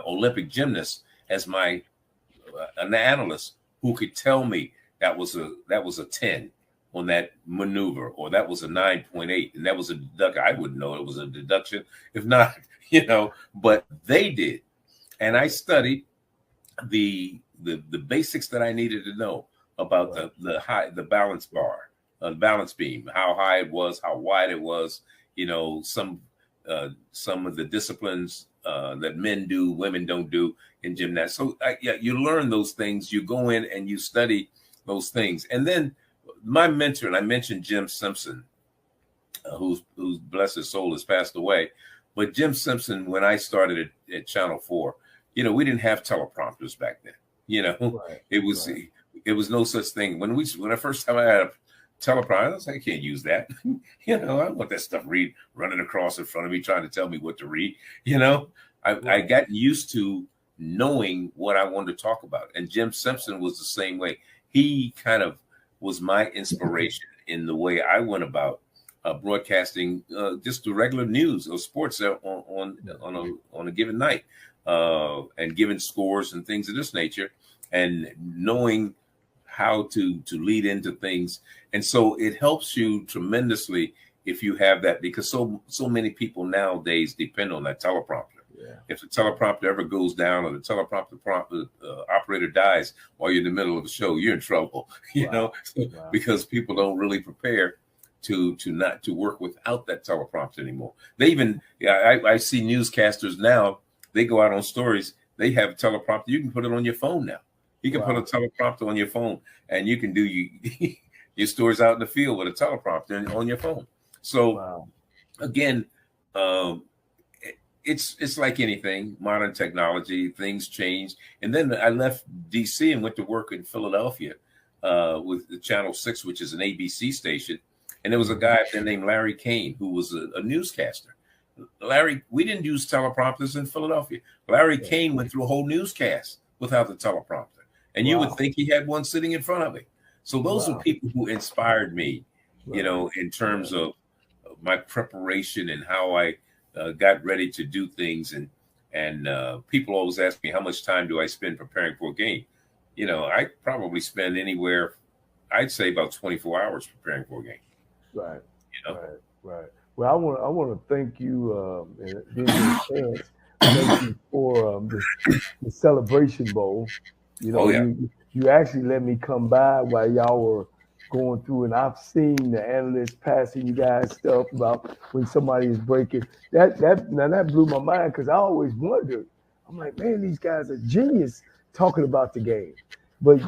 Olympic gymnast as my an analyst who could tell me that was a 10 on that maneuver, or that was a 9.8, and that was a deduction. I wouldn't know it was a deduction if not, but they did. And I studied the basics that I needed to know about the balance bar, balance beam, how high it was, how wide it was, some of the disciplines that men do, women don't do in gymnastics. So you learn those things. You go in and you study those things. And then my mentor, and I mentioned Jim Simpson, who's bless his soul, has passed away. But Jim Simpson, when I started at Channel 4, we didn't have teleprompters back then. Right. It was no such thing. When the first time I had a teleprompter, I was like, I can't use that. I don't want that stuff running across in front of me trying to tell me what to read. I got used to knowing what I wanted to talk about. And Jim Simpson was the same way. He kind of was my inspiration in the way I went about broadcasting just the regular news or sports on a given night, and giving scores and things of this nature, and knowing how to lead into things. And so it helps you tremendously if you have that, because so many people nowadays depend on that teleprompter. Yeah. If the teleprompter ever goes down, or the teleprompter operator dies while you're in the middle of the show, you're in trouble, because people don't really prepare to work without that teleprompter anymore. They even, I see newscasters now, they go out on stories, they have a teleprompter. You can put it on your phone now. You can put a teleprompter on your phone, and you can do your stories out in the field with a teleprompter on your phone. So again, it's like anything, modern technology, things change. And then I left DC and went to work in Philadelphia with the Channel 6, which is an ABC station. And there was a guy there named Larry Kane, who was a newscaster. Larry, we didn't use teleprompters in Philadelphia. Larry Kane went through a whole newscast without the teleprompter. And you would think he had one sitting in front of him. So those are people who inspired me, in terms of my preparation and how I got ready to do things. And people always ask me, how much time do I spend preparing for a game? I probably spend anywhere, I'd say about 24 hours preparing for a game. Right. Right. Well, I want to thank you and give you a chance. Thank you for the Celebration Bowl. You actually let me come by while y'all were going through, and I've seen the analysts passing you guys stuff about when somebody is breaking. That blew my mind, because I always wondered. I'm like, man, these guys are genius talking about the game, but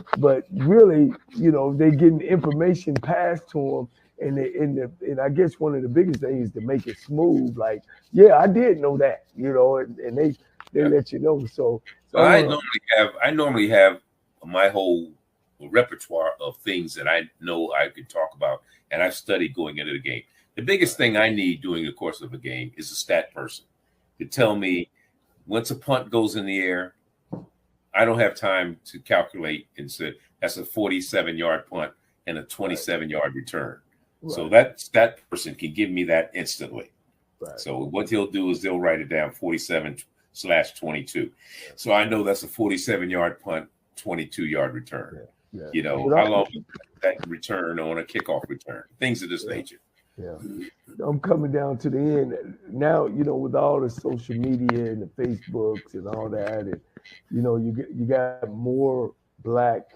really, they're getting information passed to them. And I guess one of the biggest things is to make it smooth. Like, I did know that, and they let you know. So I normally have my whole repertoire of things that I know I could talk about, and I've studied going into the game. The biggest thing I need during the course of a game is a stat person to tell me once a punt goes in the air. I don't have time to calculate and say that's a 47-yard punt and a 27-yard return. Right. So that stat person can give me that instantly. Right. So what he'll do is they'll write it down 47/22. So I know that's a 47-yard punt, 22-yard return. How long that return on a kickoff return, things of this nature. Yeah. I'm coming down to the end now, with all the social media and the Facebooks and all that, and you got more Black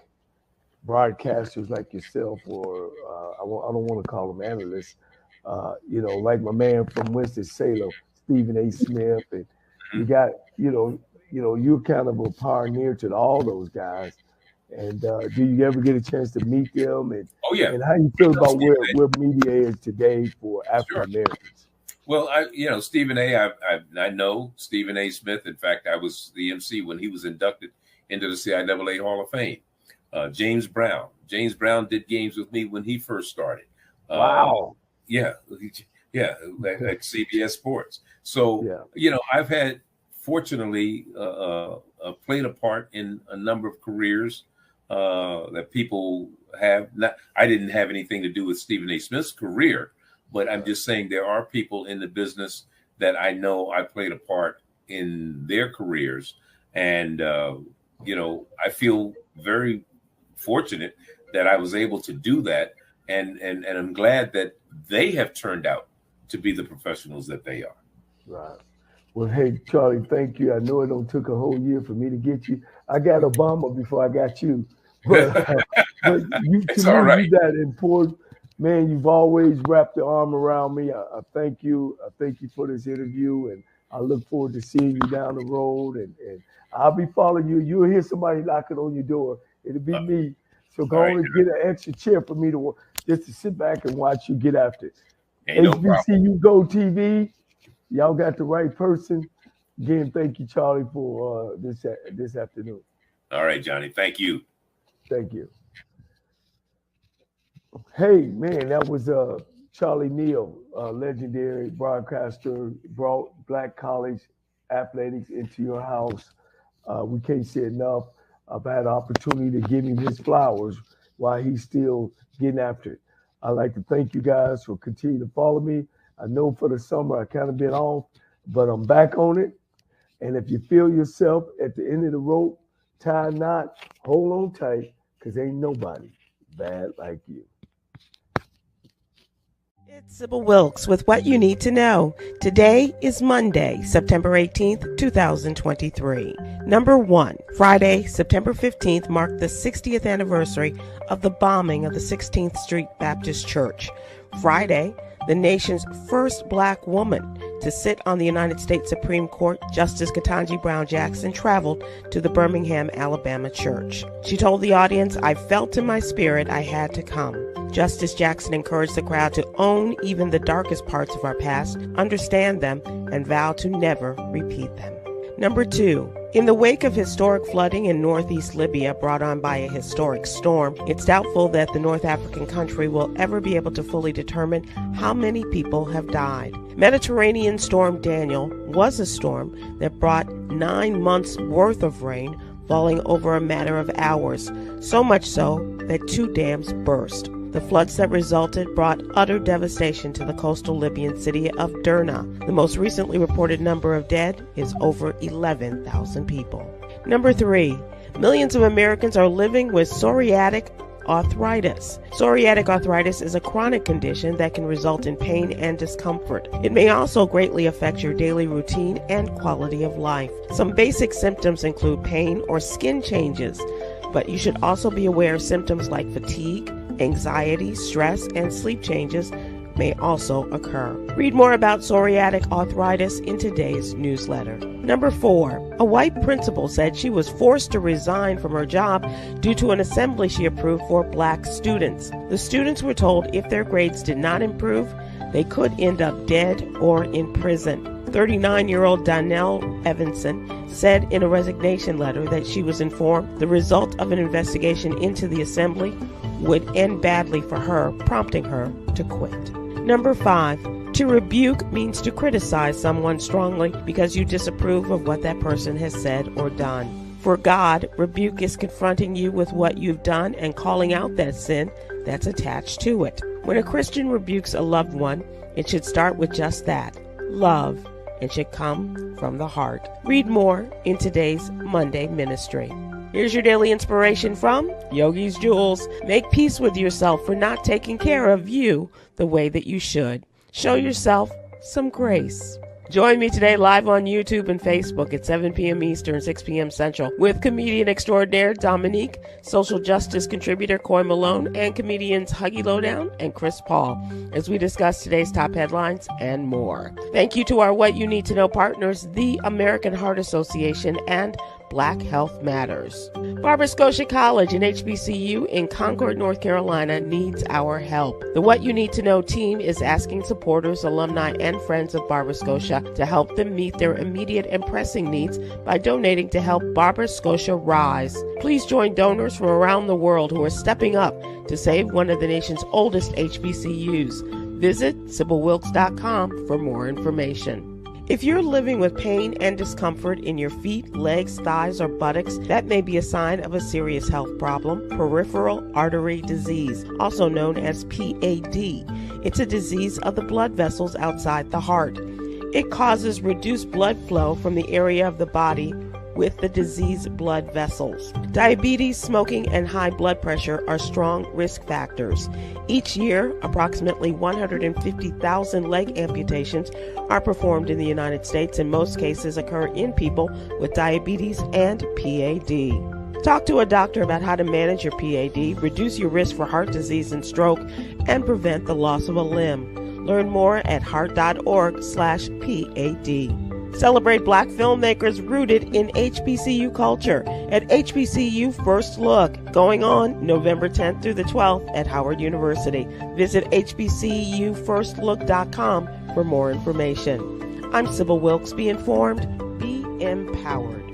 broadcasters like yourself, or I don't want to call them analysts, like my man from Winston-Salem, Stephen A. Smith, and you got, you're kind of a pioneer to all those guys. And do you ever get a chance to meet them? And and how you feel about where media is today for African Americans? Well, Stephen A. I know Stephen A. Smith. In fact, I was the MC when he was inducted into the CIAA Hall of Fame. James Brown. James Brown did games with me when he first started. Wow. Yeah, at CBS Sports. So, I've had, fortunately, played a part in a number of careers that people have. I didn't have anything to do with Stephen A. Smith's career, but I'm just saying there are people in the business that I know I played a part in their careers. And, I feel very fortunate that I was able to do that. And I'm glad that they have turned out to be the professionals that they are. Right. Well, hey, Charlie, thank you. I know it don't took a whole year for me to get you. I got Obama before I got you. But you, to me, right. You that important. Man, you've always wrapped your arm around me. I thank you. I thank you for this interview. And I look forward to seeing you down the road. And I'll be following you. You'll hear somebody knocking on your door. It'll be me. So go on and get an extra chair for me to just to sit back and watch you get after it. HBCU Go TV. Y'all got the right person. Again, thank you, Charlie, for this afternoon. All right, Johnny. Thank you. Thank you. Hey, man, that was Charlie Neal, legendary broadcaster, brought Black college athletics into your house. We can't say enough. I've had an opportunity to give him his flowers while he's still getting after it. I'd like to thank you guys for continuing to follow me. I know for the summer I kind of been off, but I'm back on it. And if you feel yourself at the end of the rope, tie a knot, hold on tight, because ain't nobody bad like you. It's Sybil Wilkes with what you need to know. Today is Monday, September 18th, 2023. Number 1, Friday, September 15th marked the 60th anniversary of the bombing of the 16th Street Baptist Church. Friday, the nation's first Black woman to sit on the United States Supreme Court, Justice Ketanji Brown Jackson, traveled to the Birmingham, Alabama church. She told the audience, "I felt in my spirit I had to come." Justice Jackson encouraged the crowd to own even the darkest parts of our past, understand them, and vow to never repeat them. Number 2, in the wake of historic flooding in northeast Libya brought on by a historic storm, it's doubtful that the North African country will ever be able to fully determine how many people have died. Mediterranean storm Daniel was a storm that brought 9 months' worth of rain falling over a matter of hours, so much so that 2 dams burst. The floods that resulted brought utter devastation to the coastal Libyan city of Derna. The most recently reported number of dead is over 11,000 people. Number 3, millions of Americans are living with psoriatic arthritis. Psoriatic arthritis is a chronic condition that can result in pain and discomfort. It may also greatly affect your daily routine and quality of life. Some basic symptoms include pain or skin changes, but you should also be aware of symptoms like fatigue, anxiety, stress, and sleep changes may also occur. Read more about psoriatic arthritis in today's newsletter. Number 4, a white principal said she was forced to resign from her job due to an assembly she approved for Black students. The students were told if their grades did not improve, they could end up dead or in prison. 39-year-old Donnell Evanson said in a resignation letter that she was informed the result of an investigation into the assembly would end badly for her, prompting her to quit. Number 5, to rebuke means to criticize someone strongly because you disapprove of what that person has said or done. For God, rebuke is confronting you with what you've done and calling out that sin that's attached to it. When a Christian rebukes a loved one, it should start with just that, love, and should come from the heart. Read more in today's Monday Ministry. Here's your daily inspiration from Yogi's Jewels. Make peace with yourself for not taking care of you the way that you should. Show yourself some grace. Join me today live on YouTube and Facebook at 7 p.m. Eastern, 6 p.m. Central with comedian extraordinaire Dominique, social justice contributor Coy Malone, and comedians Huggy Lowdown and Chris Paul as we discuss today's top headlines and more. Thank you to our What You Need to Know partners, the American Heart Association and Black Health Matters. Barbara Scotia College, an HBCU in Concord, North Carolina, needs our help. The What You Need to Know team is asking supporters, alumni, and friends of Barbara Scotia to help them meet their immediate and pressing needs by donating to help Barbara Scotia rise. Please join donors from around the world who are stepping up to save one of the nation's oldest HBCUs. Visit SybylWilkes.com for more information. If you're living with pain and discomfort in your feet, legs, thighs, or buttocks, that may be a sign of a serious health problem, peripheral artery disease, also known as PAD. It's a disease of the blood vessels outside the heart. It causes reduced blood flow from the area of the body with the diseased blood vessels. Diabetes, smoking, and high blood pressure are strong risk factors. Each year, approximately 150,000 leg amputations are performed in the United States, and most cases occur in people with diabetes and PAD. Talk to a doctor about how to manage your PAD, reduce your risk for heart disease and stroke, and prevent the loss of a limb. Learn more at heart.org/PAD. Celebrate Black filmmakers rooted in HBCU culture at HBCU First Look, going on November 10th through the 12th at Howard University. Visit hbcufirstlook.com for more information. I'm Sybil Wilkes. Be informed, be empowered.